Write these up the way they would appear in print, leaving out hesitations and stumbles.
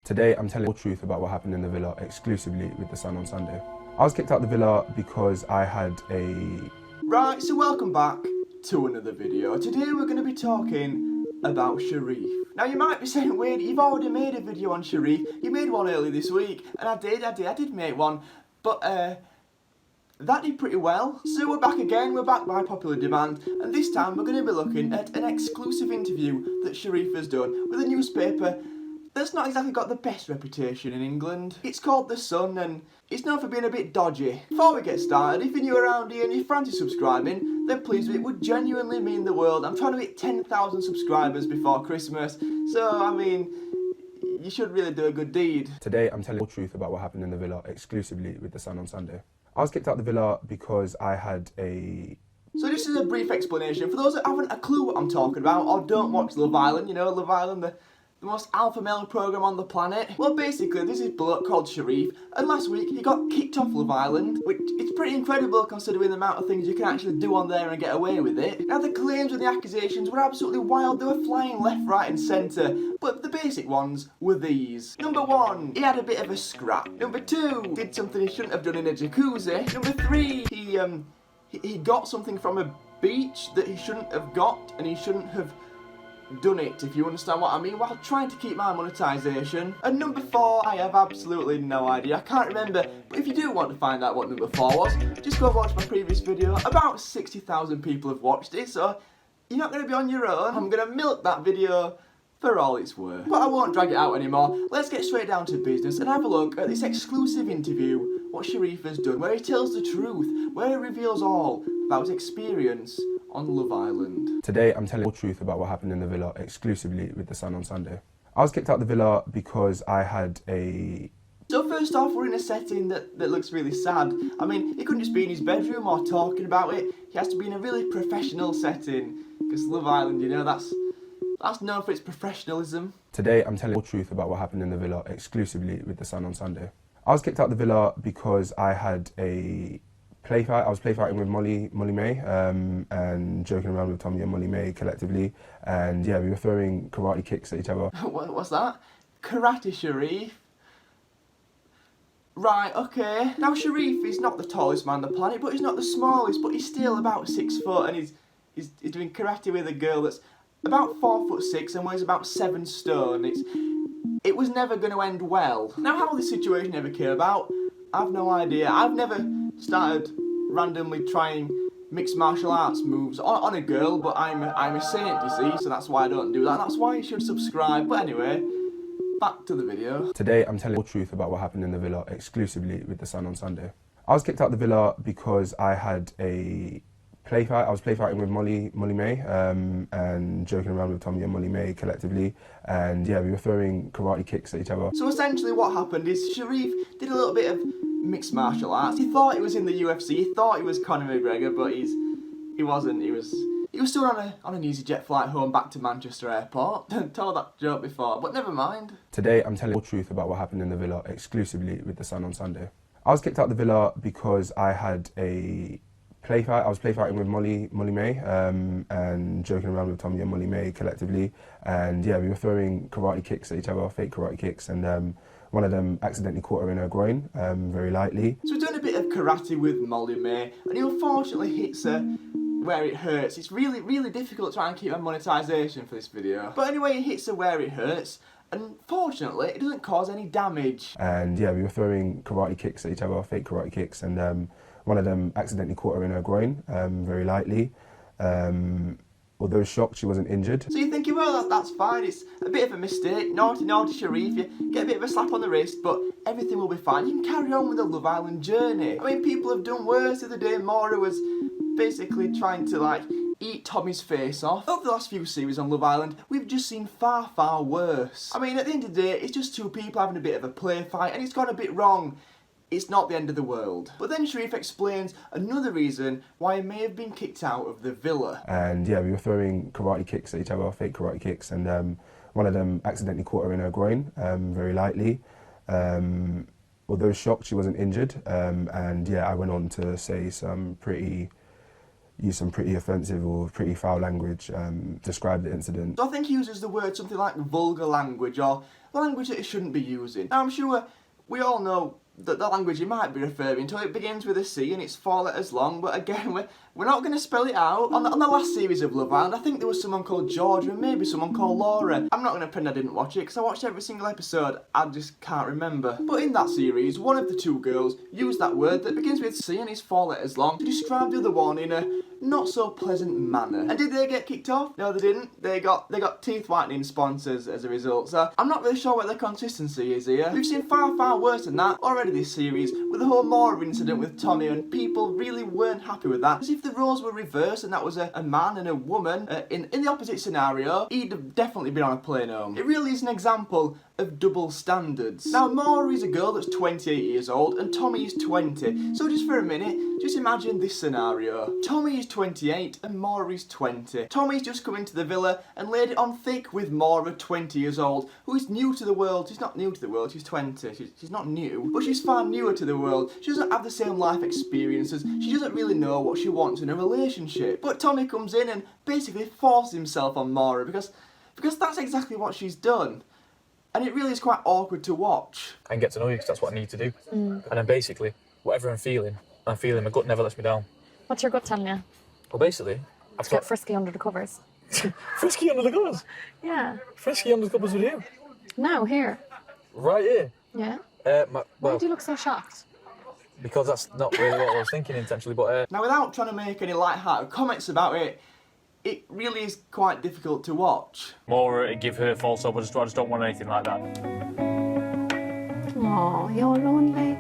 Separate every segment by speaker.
Speaker 1: Today I'm telling the truth about what happened in the villa exclusively with The Sun on Sunday. I was kicked out the villa because I had a...
Speaker 2: Right, so welcome back to another video. Today we're going to be talking about Sherif. Now you might be saying, Wade, you've already made a video on Sherif. You made one earlier this week, and I did make one, but that did pretty well. So we're back again, we're back by popular demand, and this time we're going to be looking at an exclusive interview that Sherif has done with a newspaper that's not exactly got the best reputation in England. It's called The Sun, and it's known for being a bit dodgy. Before we get started, if you're new around here and you're fancy subscribing, then please, it would genuinely mean the world. I'm trying to hit 10,000 subscribers before Christmas, so I mean, you should really do a good deed.
Speaker 1: Today I'm telling the truth about what happened in the villa exclusively with The Sun on Sunday. I was kicked out the villa because I had a...
Speaker 2: So this is a brief explanation. For those that haven't a clue what I'm talking about, or don't watch Love Island, you know, Love Island, the most alpha male programme on the planet. Well, basically, this is a bloke called Sherif, and last week he got kicked off Love Island, which is pretty incredible considering the amount of things you can actually do on there and get away with it. Now, the claims and the accusations were absolutely wild. They were flying left, right and centre, but the basic ones were these. Number 1, he had a bit of a scrap. Number 2, did something he shouldn't have done in a jacuzzi. Number 3, he got something from a beach that he shouldn't have got, and he shouldn't have done it, if you understand what I mean, while trying to keep my monetisation. And number 4, I have absolutely no idea. I can't remember, but if you do want to find out what number 4 was, just go watch my previous video. About 60,000 people have watched it, so you're not going to be on your own. I'm going to milk that video for all it's worth. But I won't drag it out anymore. Let's get straight down to business and have a look at this exclusive interview, what Sherif has done, where he tells the truth, where he reveals all about his experience on Love Island.
Speaker 1: Today I'm telling the truth about what happened in the villa exclusively with The Sun on Sunday. I was kicked out the villa because I had a...
Speaker 2: So first off, we're in a setting that looks really sad. I mean, he couldn't just be in his bedroom or talking about it. He has to be in a really professional setting, because Love Island, you know, that's known for its professionalism.
Speaker 1: Today I'm telling the truth about what happened in the villa exclusively with The Sun on Sunday. I was kicked out the villa because I had a play fight. I was play fighting with Molly May, and joking around with Tommy and Molly May collectively, and yeah, we were throwing karate kicks at each other.
Speaker 2: What's that? Karate Sherif? Right, okay. Now Sherif is not the tallest man on the planet, but he's not the smallest, but he's still about 6 foot, and he's doing karate with a girl that's about 4'6" and weighs about 7 stone. It was never going to end well. Now how this situation ever came about, I've no idea. I've never started randomly trying mixed martial arts moves on a girl, but I'm a saint, you see, so that's why I don't do that. That's why you should subscribe. But anyway, back to the video.
Speaker 1: Today I'm telling the truth about what happened in the villa exclusively with The Sun on Sunday. I was kicked out the villa because I had a play fight. I was play fighting with Molly May, and joking around with Tommy and Molly May collectively, and yeah, we were throwing karate kicks at each other.
Speaker 2: So essentially what happened is Sherif did a little bit of mixed martial arts. He thought he was in the UFC, he thought he was Conor McGregor, but he wasn't. He was still on an EasyJet flight home back to Manchester Airport. Told that joke before, but never mind.
Speaker 1: Today I'm telling the truth about what happened in the villa exclusively with The Sun on Sunday. I was kicked out the villa because I had a play fight. I was play fighting with Molly May, and joking around with Tommy and Molly May collectively, and yeah, we were throwing karate kicks at each other, fake karate kicks, and one of them accidentally caught her in her groin, very lightly.
Speaker 2: So we're doing a bit of karate with Molly May, and he unfortunately hits her where it hurts. It's really, really difficult trying to keep my monetisation for this video. But anyway, he hits her where it hurts, and fortunately, it doesn't cause any damage.
Speaker 1: And yeah, we were throwing karate kicks at each other, fake karate kicks, and one of them accidentally caught her in her groin, very lightly. Although shocked, she wasn't injured.
Speaker 2: So you're thinking, well, that's fine, it's a bit of a mistake, naughty Sherif, you get a bit of a slap on the wrist, but everything will be fine. You can carry on with the Love Island journey. I mean, people have done worse. The other day, Maura was basically trying to, like, eat Tommy's face off. Over the last few series on Love Island, we've just seen far, far worse. I mean, at the end of the day, it's just two people having a bit of a play fight, and it's gone a bit wrong. It's not the end of the world. But then Sherif explains another reason why he may have been kicked out of the villa.
Speaker 1: And yeah, we were throwing karate kicks at each other, fake karate kicks, and one of them accidentally caught her in her groin, very lightly. Although shocked, she wasn't injured. And yeah, I went on to say some pretty used some pretty offensive or pretty foul language, described the incident.
Speaker 2: So I think he uses the word something like vulgar language or language that he shouldn't be using. Now I'm sure we all know that the language he might be referring to, it begins with a C and it's 4 letters long, but again, we're not going to spell it out. On the last series of Love Island, I think there was someone called Georgia and maybe someone called Laura. I'm not going to pretend I didn't watch it because I watched every single episode, I just can't remember. But in that series, one of the two girls used that word that begins with C and is 4 letters long to describe the other one in a not so pleasant manner. And did they get kicked off? No, they didn't. They got teeth whitening sponsors as a result. So I'm not really sure what the consistency is here. We've seen far, far worse than that already this series with the whole Maura incident with Tommy, and people really weren't happy with that. As if the roles were reversed and that was a man and a woman in the opposite scenario, he'd have definitely been on a plane home. It really is an example of double standards. Now, Maura is a girl that's 28 years old and Tommy is 20. So just for a minute, just imagine this scenario. Tommy is 28 and Maura is 20. Tommy's just come into the villa and laid it on thick with Maura, 20 years old, who is new to the world. She's not new to the world, she's 20. She's not new, but she's far newer to the world. She doesn't have the same life experiences. She doesn't really know what she wants in a relationship. But Tommy comes in and basically forces himself on Maura because that's exactly what she's done. And it really is quite awkward to watch.
Speaker 3: And get to know you, because that's what I need to do. And then basically, whatever I'm feeling, my gut never lets me down.
Speaker 4: What's your gut telling you?
Speaker 3: Well, basically,
Speaker 4: Let's get frisky under the covers.
Speaker 3: Frisky under the covers?
Speaker 4: Yeah.
Speaker 3: Frisky under the covers with you?
Speaker 4: No, here.
Speaker 3: Right here?
Speaker 4: Yeah.
Speaker 3: Well,
Speaker 4: do you look so shocked?
Speaker 3: Because that's not really what I was thinking intentionally, but...
Speaker 2: Now, without trying to make any light-hearted comments about it, it really is quite difficult to watch.
Speaker 3: More give her false hope, I just don't want anything like that.
Speaker 4: Oh, you're lonely.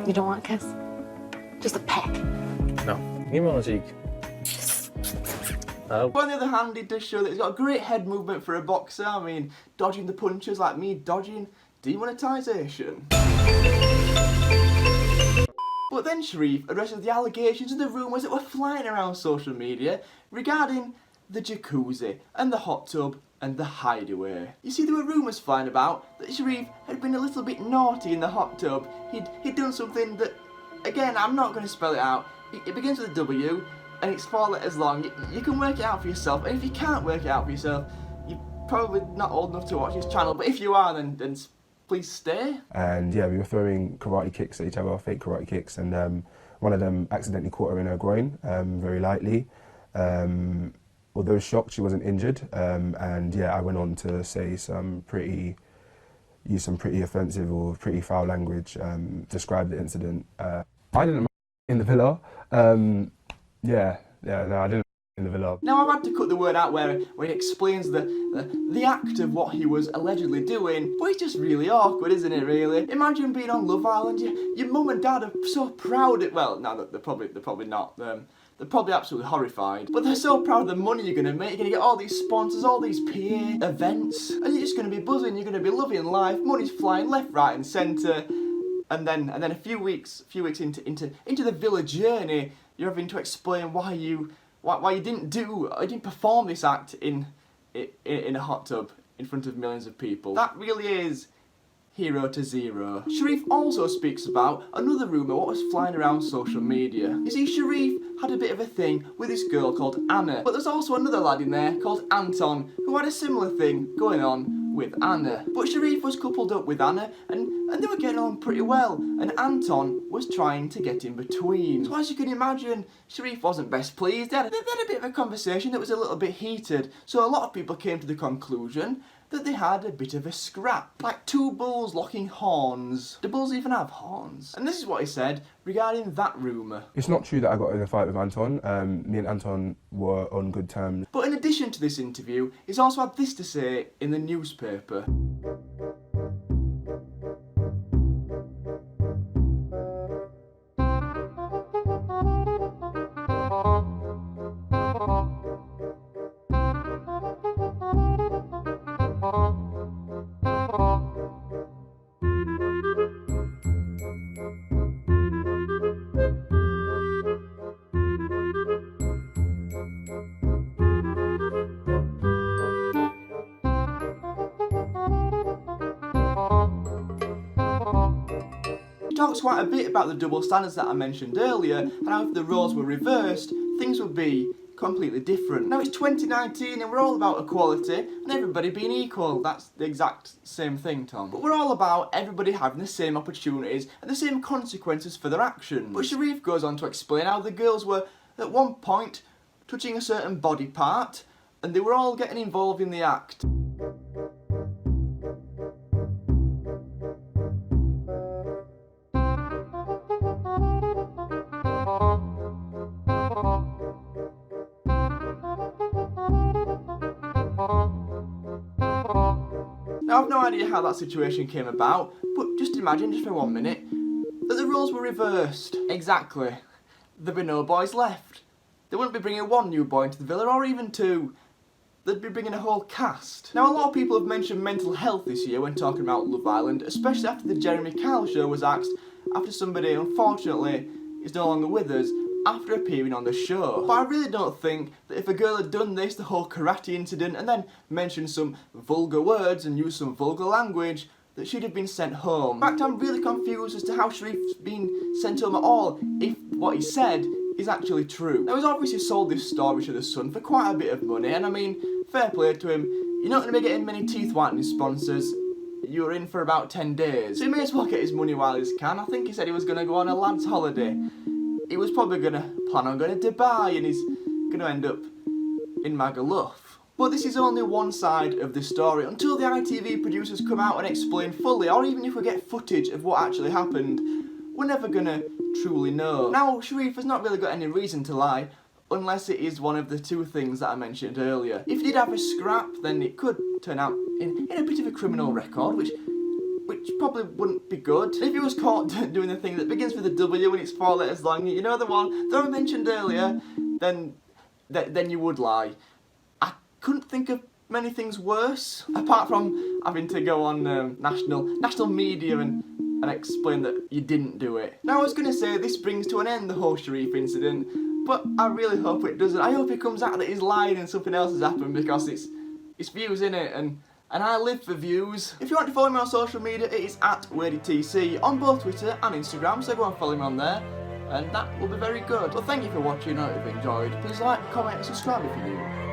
Speaker 4: You don't want a kiss? Just a peck.
Speaker 3: No. Give me on the cheek. No.
Speaker 2: But on the other hand, it does show that he's got a great head movement for a boxer. I mean, dodging the punches like me dodging demonetisation. But then Sherif addresses the allegations and the rumours that were flying around social media regarding the jacuzzi and the hot tub and the hideaway. You see, there were rumours flying about that Sherif had been a little bit naughty in the hot tub. He'd done something that, again, I'm not going to spell it out. It begins with a W and it's 4 letters long. You can work it out for yourself, and if you can't work it out for yourself, you're probably not old enough to watch this channel, but if you are, then please stay.
Speaker 1: And yeah, we were throwing karate kicks at each other, fake karate kicks, and one of them accidentally caught her in her groin, very lightly. Although shocked, she wasn't injured. And yeah, I went on to say use some pretty offensive or pretty foul language, describe the incident. I didn't in the villa. No, I didn't in the villa.
Speaker 2: Now, I've had to cut the word out where he explains the act of what he was allegedly doing, but it's just really awkward, isn't it, really? Imagine being on Love Island, your mum and dad are so proud of, well, no, they're probably not, they're probably absolutely horrified, but they're so proud of the money you're going to make. You're going to get all these sponsors, all these PA events, and you're just going to be buzzing, you're going to be loving life, money's flying left, right and centre, and then a few weeks into the villa journey, you're having to explain why you didn't perform this act in a hot tub in front of millions of people. That really is 0 to 0. Sherif also speaks about another rumour what was flying around social media. You see, Sherif had a bit of a thing with this girl called Anna, but there's also another lad in there called Anton who had a similar thing going on with Anna. But Sherif was coupled up with Anna and they were getting on pretty well, and Anton was trying to get in between. So as you can imagine, Sherif wasn't best pleased. They had a bit of a conversation that was a little bit heated, so a lot of people came to the conclusion that they had a bit of a scrap, like two bulls locking horns. Do bulls even have horns? And this is what he said regarding that rumour.
Speaker 1: It's not true that I got in a fight with Anton. Me and Anton were on good terms.
Speaker 2: But in addition to this interview, he's also had this to say in the newspaper. talks quite a bit about the double standards that I mentioned earlier, and how if the roles were reversed, things would be completely different. Now it's 2019 and we're all about equality and everybody being equal. That's the exact same thing, Tom. But we're all about everybody having the same opportunities and the same consequences for their actions. But Sherif goes on to explain how the girls were at one point touching a certain body part and they were all getting involved in the act. Now I've no idea how that situation came about, but just imagine, just for 1 minute, that the roles were reversed. Exactly. There'd be no boys left. They wouldn't be bringing one new boy into the villa, or even two. They'd be bringing a whole cast. Now a lot of people have mentioned mental health this year when talking about Love Island, especially after the Jeremy Kyle show was axed, after somebody, unfortunately, is no longer with us, after appearing on the show. But I really don't think that if a girl had done this, the whole karate incident, and then mentioned some vulgar words and used some vulgar language, that she'd have been sent home. In fact, I'm really confused as to how Sherif's been sent home at all, if what he said is actually true. Now he's obviously sold this story to the Sun for quite a bit of money, and I mean, fair play to him. You're not going to be getting many teeth whitening sponsors. You're in for about 10 days. So he may as well get his money while he can. I think he said he was going to go on a lad's holiday. He was probably going to plan on going to Dubai and he's going to end up in Magaluf. But this is only one side of the story. Until the ITV producers come out and explain fully, or even if we get footage of what actually happened, we're never going to truly know. Now, Sherif has not really got any reason to lie, unless it is one of the two things that I mentioned earlier. If he did have a scrap, then it could turn out in a bit of a criminal record, which probably wouldn't be good. If he was caught doing the thing that begins with a W and it's 4 letters long, you know, the one that I mentioned earlier, then you would lie. I couldn't think of many things worse, apart from having to go on national media and explain that you didn't do it. Now I was going to say this brings to an end the whole Sherif incident, but I really hope it doesn't. I hope it comes out that he's lying and something else has happened, because it's views, innit? And I live for views. If you want to follow me on social media, it is at WadeyTC on both Twitter and Instagram, so go and follow me on there, and that will be very good. Well, thank you for watching. I hope you've enjoyed. Please like, comment and subscribe if you're new.